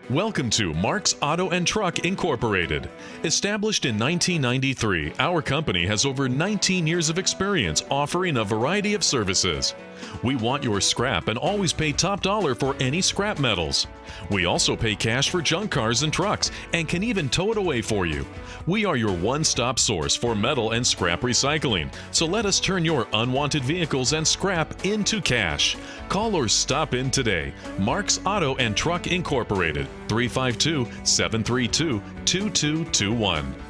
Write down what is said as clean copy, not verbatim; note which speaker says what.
Speaker 1: Welcome to Mark's Auto and Truck Incorporated. Established in 1993, our company has over 19 years of experience offering a variety of services. We want your scrap and always pay top dollar for any scrap metals. We also pay cash for junk cars and trucks and can even tow it away for you. We are your one-stop source for metal and scrap recycling, so let us turn your unwanted vehicles and scrap into cash. Call or stop in today. Mark's Auto and Truck Incorporated, 352-732-2221.